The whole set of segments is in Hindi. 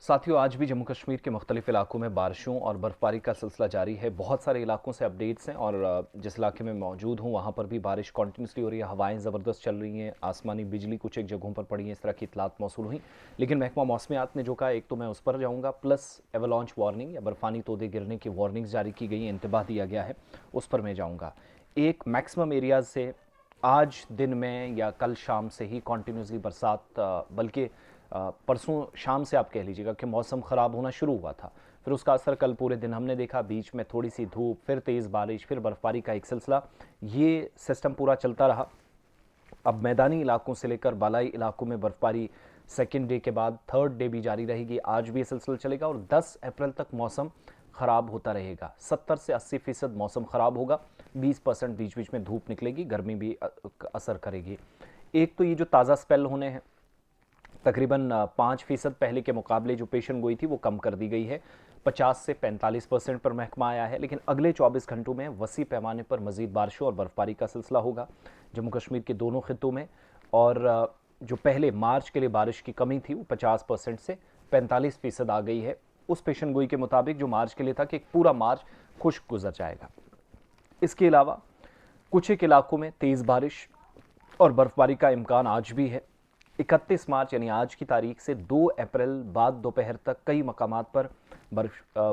साथियों, आज भी जम्मू कश्मीर के मुख्तलिफ इलाकों में बारिशों और बर्फबारी का सिलसिला जारी है। बहुत सारे इलाकों से अपडेट्स हैं और जिस इलाके में मौजूद हूँ वहाँ पर भी बारिश कॉन्टीन्यूसली हो रही है। हवाएं ज़बरदस्त चल रही हैं, आसमानी बिजली कुछ एक जगहों पर पड़ी है, इस तरह की इतलात मौसूल हुई। लेकिन महकमा मौसमियात ने जो कहा, एक तो मैं उस पर जाऊँगा, प्लस एवलॉन्च वार्निंग या बर्फानी तोदे गिरने की वार्निंग्स जारी की गई हैं, इंतबाह दिया गया है, उस पर मैं जाऊँगा। एक मैक्सिमम एरियाज से आज दिन में या कल शाम से ही कॉन्टीन्यूसली बरसात, बल्कि परसों शाम से आप कह लीजिएगा कि मौसम ख़राब होना शुरू हुआ था। फिर उसका असर कल पूरे दिन हमने देखा, बीच में थोड़ी सी धूप, फिर तेज़ बारिश, फिर बर्फबारी का एक सिलसिला, ये सिस्टम पूरा चलता रहा। अब मैदानी इलाकों से लेकर बालाई इलाकों में बर्फबारी सेकेंड डे के बाद थर्ड डे भी जारी रहेगी। आज भी ये सिलसिला चलेगा और 10 अप्रैल तक मौसम ख़राब होता रहेगा। 70 से 80% मौसम ख़राब होगा, 20% बीच बीच में धूप निकलेगी, गर्मी भी असर करेगी। एक तो ये जो ताज़ा स्पेल होने हैं, तकरीबन 5% पहले के मुकाबले जो पेशन गोई थी वो कम कर दी गई है। 50 से 45% पर महकमा आया है। लेकिन अगले 24 घंटों में वसी पैमाने पर मजीद बारिशों और बर्फबारी का सिलसिला होगा जम्मू कश्मीर के दोनों खित्तों में। और जो पहले मार्च के लिए बारिश की कमी थी वो 50% से 45% आ गई है, उस पेशन गोई के मुताबिक जो मार्च के लिए था कि एक पूरा मार्च खुश्क गुजर जाएगा। इसके अलावा कुछ एक इलाकों में तेज़ बारिश और बर्फबारी का इम्कान आज भी है। 31 मार्च यानी आज की तारीख से 2 अप्रैल बाद दोपहर तक कई मकामात पर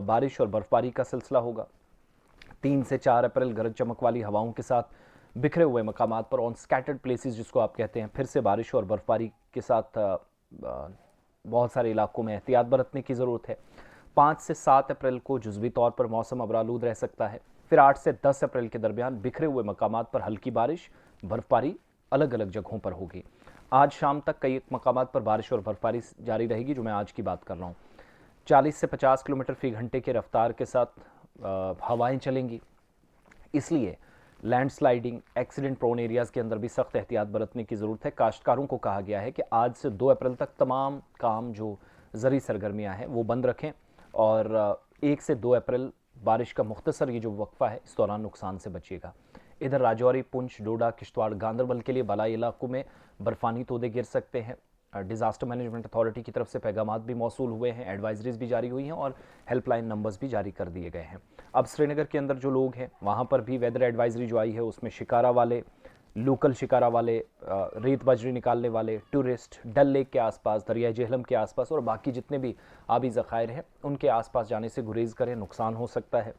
बारिश और बर्फबारी का सिलसिला होगा। 3 से 4 अप्रैल गरज चमक वाली हवाओं के साथ बिखरे हुए मकामात पर, ऑन स्कैटर्ड प्लेसेस जिसको आप कहते हैं, फिर से बारिश और बर्फबारी के साथ बहुत सारे इलाकों में एहतियात बरतने की ज़रूरत है। 5 से 7 अप्रैल को जुज़वी तौर पर मौसम अबरालूद रह सकता है। फिर 8 से 10 अप्रैल के दरमियान बिखरे हुए मकामात पर हल्की बारिश, बर्फबारी अलग अलग जगहों पर होगी। आज शाम तक कई मकामात पर बारिश और बर्फबारी जारी रहेगी, जो मैं आज की बात कर रहा हूँ। 40 से 50 किलोमीटर फी घंटे के रफ्तार के साथ हवाएं चलेंगी। इसलिए लैंडस्लाइडिंग, एक्सीडेंट प्रोन एरियाज़ के अंदर भी सख्त एहतियात बरतने की ज़रूरत है। काश्तकारों को कहा गया है कि आज से 2 अप्रैल तक तमाम काम जो ज़री सरगर्मियाँ हैं वो बंद रखें और 1 से 2 अप्रैल बारिश का मुख्तसर ये जो वक्फा है, इस दौरान नुकसान से बचिएगा। इधर राजौरी, पुंछ, डोडा, किश्तवाड़, गांदरबल के लिए बालाई इलाकों में बर्फानी तोदे गिर सकते हैं। डिज़ास्टर मैनेजमेंट अथॉरिटी की तरफ से पैगामात भी मौसूल हुए हैं, एडवाइजरीज भी जारी हुई हैं और हेल्पलाइन नंबर्स भी जारी कर दिए गए हैं। अब श्रीनगर के अंदर जो लोग हैं वहाँ पर भी वेदर एडवाइजरी जो आई है उसमें शिकारा वाले, लोकल शिकारा वाले, रेत बजरी निकालने वाले, टूरिस्ट, डल लेक के आसपास, दरिया जेहलम के आसपास और बाकी जितने भी आबी ज़खायर हैं उनके आसपास जाने से गुरेज करें, नुकसान हो सकता है।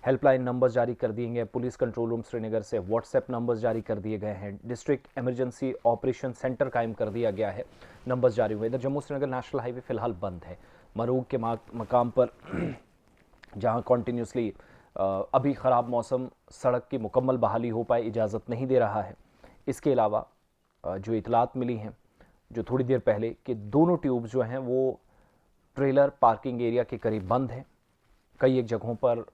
हेल्पलाइन नंबर्स जारी कर दिए गए, पुलिस कंट्रोल रूम श्रीनगर से व्हाट्सएप नंबर्स जारी कर दिए गए हैं, डिस्ट्रिक्ट इमरजेंसी ऑपरेशन सेंटर कायम कर दिया गया है, नंबर्स जारी हुए। इधर जम्मू श्रीनगर नेशनल हाईवे फिलहाल बंद है। मरूग के मकाम पर जहां कॉन्टीन्यूसली अभी ख़राब मौसम सड़क की मुकम्मल बहाली हो पाए इजाज़त नहीं दे रहा है। इसके अलावा जो इतलात मिली हैं जो थोड़ी देर पहले कि दोनों ट्यूब्स जो हैं वो ट्रेलर पार्किंग एरिया के करीब बंद हैं। कई एक जगहों पर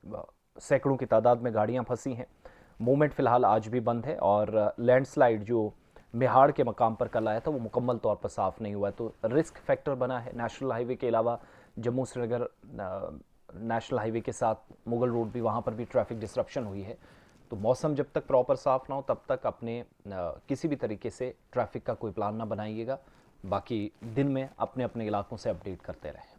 सैकड़ों की तादाद में गाड़ियां फंसी हैं। मूवमेंट फ़िलहाल आज भी बंद है और लैंडस्लाइड जो मेहाड़ के मकाम पर कल आया था वो मुकम्मल तौर पर साफ़ नहीं हुआ है, तो रिस्क फैक्टर बना है। नेशनल हाईवे के अलावा जम्मू श्रीनगर नेशनल हाईवे के साथ मुगल रोड भी, वहाँ पर भी ट्रैफिक डिसरप्शन हुई है। तो मौसम जब तक प्रॉपर साफ़ ना हो तब तक अपने किसी भी तरीके से ट्रैफिक का कोई प्लान ना बनाइएगा। बाकी दिन में अपने अपने इलाकों से अपडेट करते रहें।